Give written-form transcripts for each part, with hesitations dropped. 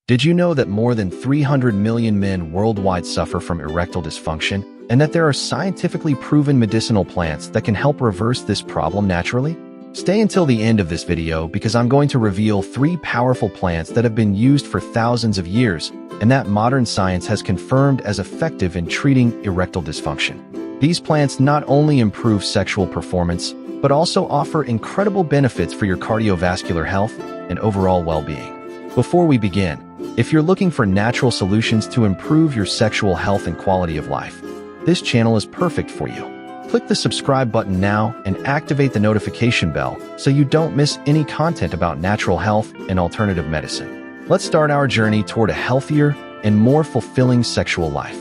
Did you know that more than 300 million men worldwide suffer from erectile dysfunction, and that there are scientifically proven medicinal plants that can help reverse this problem naturally? Stay until the end of this video because I'm going to reveal 3 powerful plants that have been used for thousands of years and that modern science has confirmed as effective in treating erectile dysfunction. These plants not only improve sexual performance, but also offer incredible benefits for your cardiovascular health and overall well-being. Before we begin, if you're looking for natural solutions to improve your sexual health and quality of life, this channel is perfect for you. Click the subscribe button now and activate the notification bell so you don't miss any content about natural health and alternative medicine. Let's start our journey toward a healthier and more fulfilling sexual life.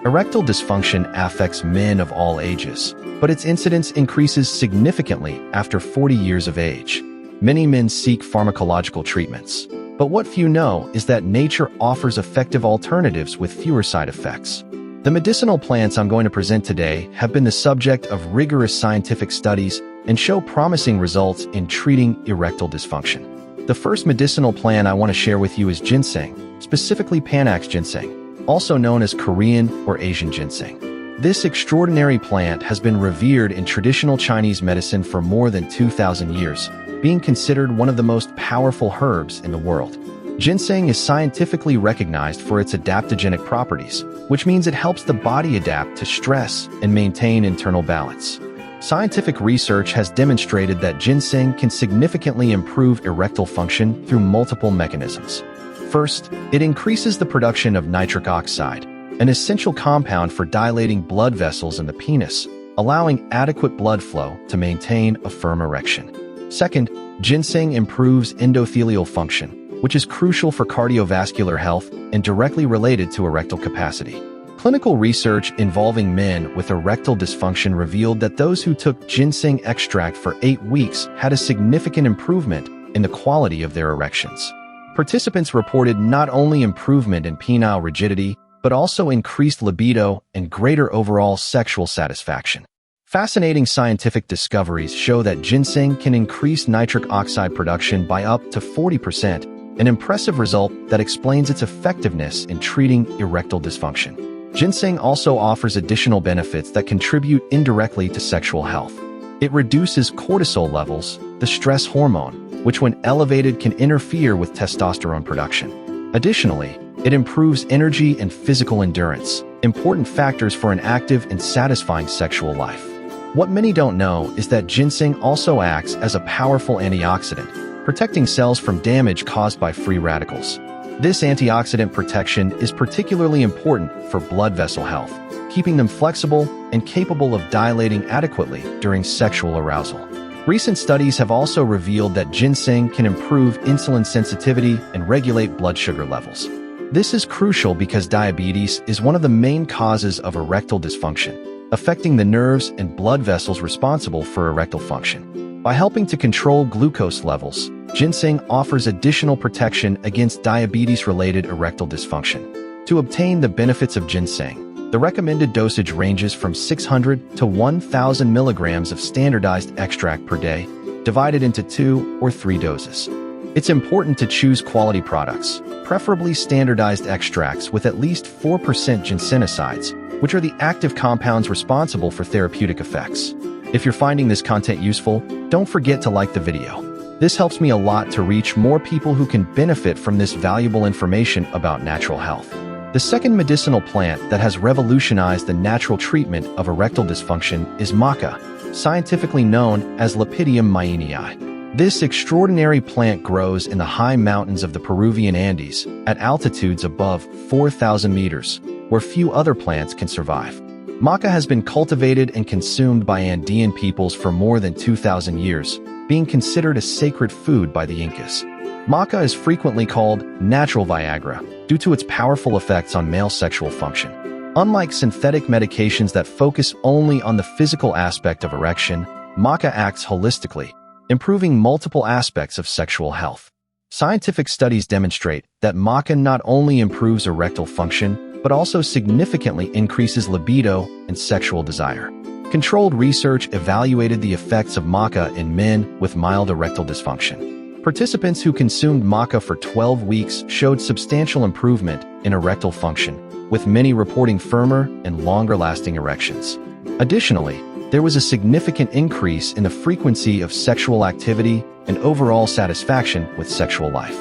Erectile dysfunction affects men of all ages, but its incidence increases significantly after 40 years of age. Many men seek pharmacological treatments, but what few know is that nature offers effective alternatives with fewer side effects. The medicinal plants I'm going to present today have been the subject of rigorous scientific studies and show promising results in treating erectile dysfunction. The first medicinal plant I want to share with you is ginseng, specifically Panax ginseng, also known as Korean or Asian ginseng. This extraordinary plant has been revered in traditional Chinese medicine for more than 2,000 years, being considered one of the most powerful herbs in the world. Ginseng is scientifically recognized for its adaptogenic properties, which means it helps the body adapt to stress and maintain internal balance. Scientific research has demonstrated that ginseng can significantly improve erectile function through multiple mechanisms. First, it increases the production of nitric oxide, an essential compound for dilating blood vessels in the penis, allowing adequate blood flow to maintain a firm erection. Second, ginseng improves endothelial function, which is crucial for cardiovascular health and directly related to erectile capacity. Clinical research involving men with erectile dysfunction revealed that those who took ginseng extract for 8 weeks had a significant improvement in the quality of their erections. Participants reported not only improvement in penile rigidity, but also increased libido and greater overall sexual satisfaction. Fascinating scientific discoveries show that ginseng can increase nitric oxide production by up to 40%, an impressive result that explains its effectiveness in treating erectile dysfunction. Ginseng also offers additional benefits that contribute indirectly to sexual health. It reduces cortisol levels, the stress hormone, which when elevated can interfere with testosterone production. Additionally, it improves energy and physical endurance, important factors for an active and satisfying sexual life. What many don't know is that ginseng also acts as a powerful antioxidant, protecting cells from damage caused by free radicals. This antioxidant protection is particularly important for blood vessel health, keeping them flexible and capable of dilating adequately during sexual arousal. Recent studies have also revealed that ginseng can improve insulin sensitivity and regulate blood sugar levels. This is crucial because diabetes is one of the main causes of erectile dysfunction, affecting the nerves and blood vessels responsible for erectile function. By helping to control glucose levels, ginseng offers additional protection against diabetes-related erectile dysfunction. To obtain the benefits of ginseng, the recommended dosage ranges from 600 to 1,000 milligrams of standardized extract per day, divided into 2 or 3 doses. It's important to choose quality products, preferably standardized extracts with at least 4% ginsenosides, which are the active compounds responsible for therapeutic effects. If you're finding this content useful, don't forget to like the video. This helps me a lot to reach more people who can benefit from this valuable information about natural health. The second medicinal plant that has revolutionized the natural treatment of erectile dysfunction is maca, scientifically known as Lepidium myeanii. This extraordinary plant grows in the high mountains of the Peruvian Andes at altitudes above 4,000 meters, where few other plants can survive. Maca has been cultivated and consumed by Andean peoples for more than 2,000 years, being considered a sacred food by the Incas. Maca is frequently called natural Viagra due to its powerful effects on male sexual function. Unlike synthetic medications that focus only on the physical aspect of erection, maca acts holistically, improving multiple aspects of sexual health. Scientific studies demonstrate that maca not only improves erectile function, but also significantly increases libido and sexual desire. Controlled research evaluated the effects of maca in men with mild erectile dysfunction. Participants who consumed maca for 12 weeks showed substantial improvement in erectile function, with many reporting firmer and longer-lasting erections. Additionally, there was a significant increase in the frequency of sexual activity and overall satisfaction with sexual life.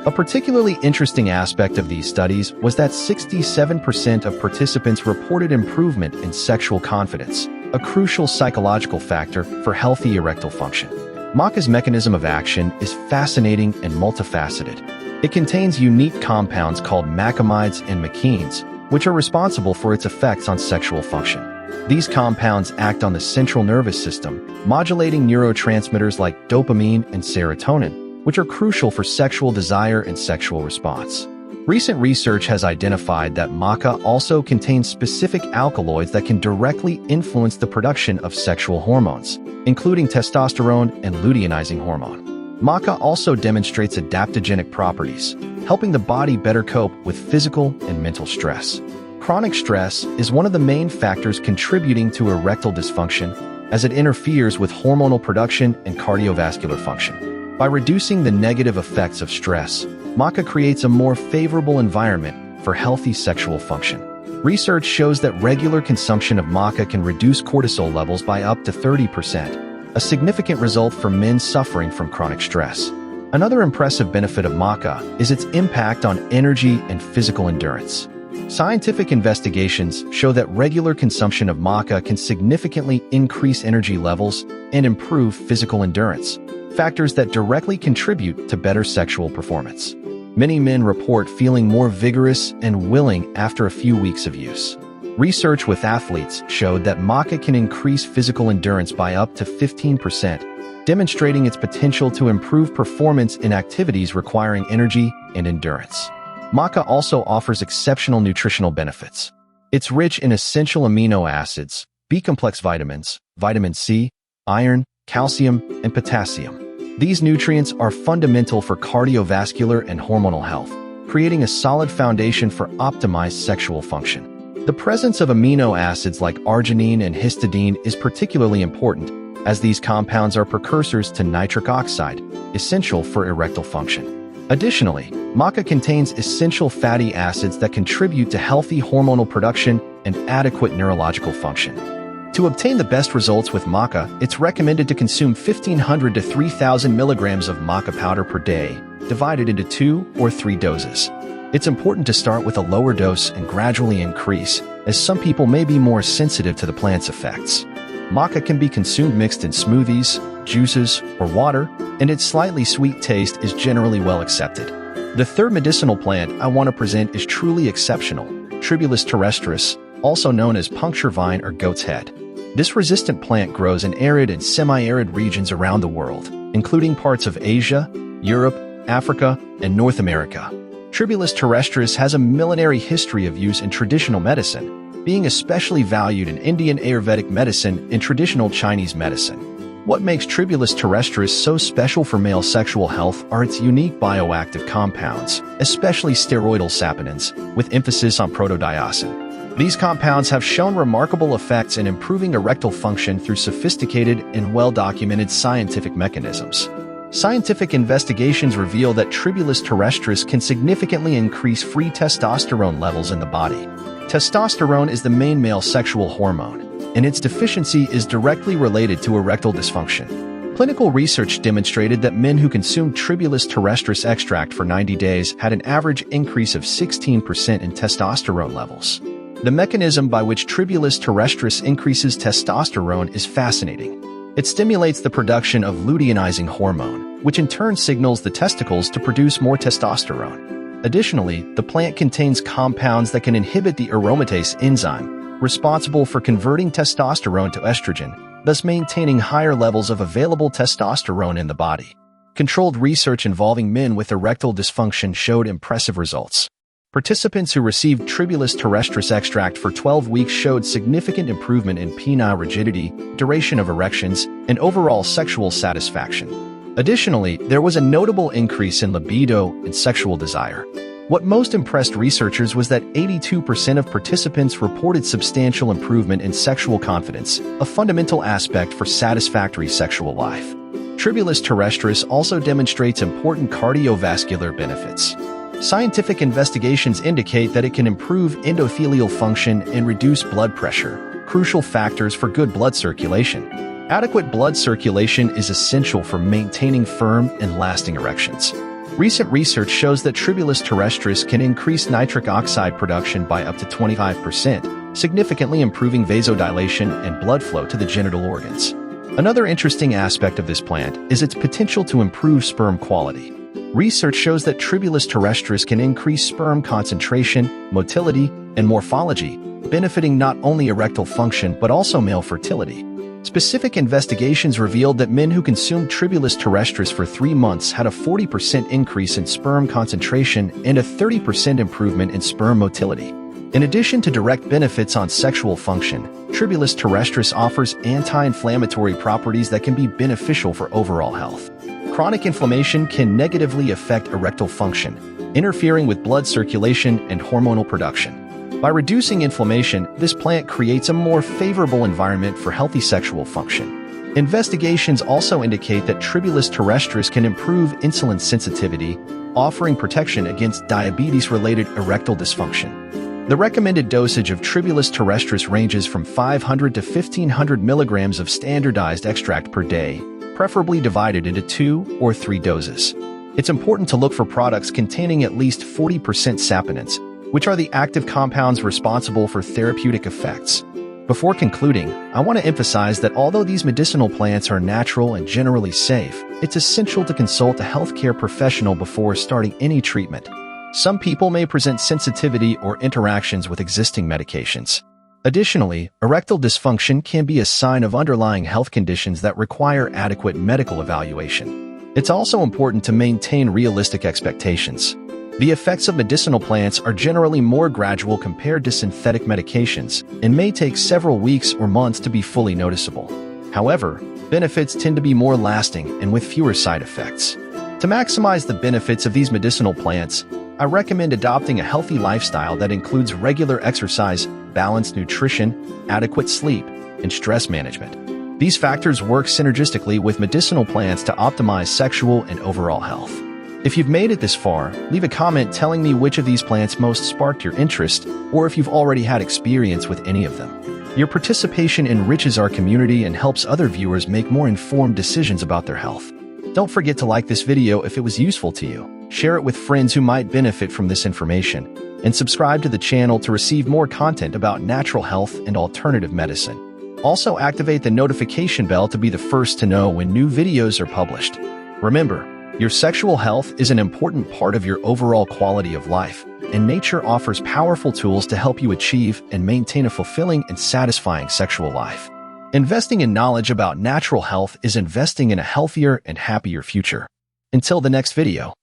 A particularly interesting aspect of these studies was that 67% of participants reported improvement in sexual confidence, a crucial psychological factor for healthy erectile function. Maca's mechanism of action is fascinating and multifaceted. It contains unique compounds called macamides and machenes, which are responsible for its effects on sexual function. These compounds act on the central nervous system, modulating neurotransmitters like dopamine and serotonin, which are crucial for sexual desire and sexual response. Recent research has identified that maca also contains specific alkaloids that can directly influence the production of sexual hormones, including testosterone and luteinizing hormone. Maca also demonstrates adaptogenic properties, helping the body better cope with physical and mental stress. Chronic stress is one of the main factors contributing to erectile dysfunction, as it interferes with hormonal production and cardiovascular function. By reducing the negative effects of stress, maca creates a more favorable environment for healthy sexual function. Research shows that regular consumption of maca can reduce cortisol levels by up to 30%, a significant result for men suffering from chronic stress. Another impressive benefit of maca is its impact on energy and physical endurance. Scientific investigations show that regular consumption of maca can significantly increase energy levels and improve physical endurance, factors that directly contribute to better sexual performance. Many men report feeling more vigorous and willing after a few weeks of use. Research with athletes showed that maca can increase physical endurance by up to 15%, demonstrating its potential to improve performance in activities requiring energy and endurance. Maca also offers exceptional nutritional benefits. It's rich in essential amino acids, B-complex vitamins, vitamin C, iron, calcium, and potassium. These nutrients are fundamental for cardiovascular and hormonal health, creating a solid foundation for optimized sexual function. The presence of amino acids like arginine and histidine is particularly important, as these compounds are precursors to nitric oxide, essential for erectile function. Additionally, maca contains essential fatty acids that contribute to healthy hormonal production and adequate neurological function. To obtain the best results with maca, it's recommended to consume 1,500 to 3,000 milligrams of maca powder per day, divided into 2 or 3 doses. It's important to start with a lower dose and gradually increase, as some people may be more sensitive to the plant's effects. Maca can be consumed mixed in smoothies, juices, or water, and its slightly sweet taste is generally well accepted. The third medicinal plant I want to present is truly exceptional, Tribulus terrestris, also known as puncture vine or goat's head. This resistant plant grows in arid and semi-arid regions around the world, including parts of Asia, Europe, Africa, and North America. Tribulus terrestris has a millenary history of use in traditional medicine, being especially valued in Indian Ayurvedic medicine and traditional Chinese medicine. What makes Tribulus terrestris so special for male sexual health are its unique bioactive compounds, especially steroidal saponins, with emphasis on protodiasin. These compounds have shown remarkable effects in improving erectile function through sophisticated and well-documented scientific mechanisms. Scientific investigations reveal that Tribulus terrestris can significantly increase free testosterone levels in the body. Testosterone is the main male sexual hormone, and its deficiency is directly related to erectile dysfunction. Clinical research demonstrated that men who consumed Tribulus terrestris extract for 90 days had an average increase of 16% in testosterone levels. The mechanism by which Tribulus terrestris increases testosterone is fascinating. It stimulates the production of luteinizing hormone, which in turn signals the testicles to produce more testosterone. Additionally, the plant contains compounds that can inhibit the aromatase enzyme, responsible for converting testosterone to estrogen, thus maintaining higher levels of available testosterone in the body. Controlled research involving men with erectile dysfunction showed impressive results. Participants who received Tribulus terrestris extract for 12 weeks showed significant improvement in penile rigidity, duration of erections, and overall sexual satisfaction. Additionally, there was a notable increase in libido and sexual desire. What most impressed researchers was that 82% of participants reported substantial improvement in sexual confidence, a fundamental aspect for satisfactory sexual life. Tribulus terrestris also demonstrates important cardiovascular benefits. Scientific investigations indicate that it can improve endothelial function and reduce blood pressure, crucial factors for good blood circulation. Adequate blood circulation is essential for maintaining firm and lasting erections. Recent research shows that Tribulus terrestris can increase nitric oxide production by up to 25%, significantly improving vasodilation and blood flow to the genital organs. Another interesting aspect of this plant is its potential to improve sperm quality. Research shows that Tribulus terrestris can increase sperm concentration, motility, and morphology, benefiting not only erectile function but also male fertility. Specific investigations revealed that men who consumed Tribulus terrestris for 3 months had a 40% increase in sperm concentration and a 30% improvement in sperm motility. In addition to direct benefits on sexual function, Tribulus terrestris offers anti-inflammatory properties that can be beneficial for overall health. Chronic inflammation can negatively affect erectile function, interfering with blood circulation and hormonal production. By reducing inflammation, this plant creates a more favorable environment for healthy sexual function. Investigations also indicate that Tribulus terrestris can improve insulin sensitivity, offering protection against diabetes-related erectile dysfunction. The recommended dosage of Tribulus terrestris ranges from 500 to 1500 milligrams of standardized extract per day, preferably divided into 2 or 3 doses. It's important to look for products containing at least 40% saponins, which are the active compounds responsible for therapeutic effects. Before concluding, I want to emphasize that although these medicinal plants are natural and generally safe, it's essential to consult a healthcare professional before starting any treatment. Some people may present sensitivity or interactions with existing medications. Additionally, erectile dysfunction can be a sign of underlying health conditions that require adequate medical evaluation. It's also important to maintain realistic expectations. The effects of medicinal plants are generally more gradual compared to synthetic medications and may take several weeks or months to be fully noticeable. However, benefits tend to be more lasting and with fewer side effects. To maximize the benefits of these medicinal plants, I recommend adopting a healthy lifestyle that includes regular exercise, balanced nutrition, adequate sleep, and stress management. These factors work synergistically with medicinal plants to optimize sexual and overall health. If you've made it this far, leave a comment telling me which of these plants most sparked your interest, or if you've already had experience with any of them. Your participation enriches our community and helps other viewers make more informed decisions about their health. Don't forget to like this video if it was useful to you, share it with friends who might benefit from this information, and subscribe to the channel to receive more content about natural health and alternative medicine. Also activate the notification bell to be the first to know when new videos are published. Remember, your sexual health is an important part of your overall quality of life, and nature offers powerful tools to help you achieve and maintain a fulfilling and satisfying sexual life. Investing in knowledge about natural health is investing in a healthier and happier future. Until the next video.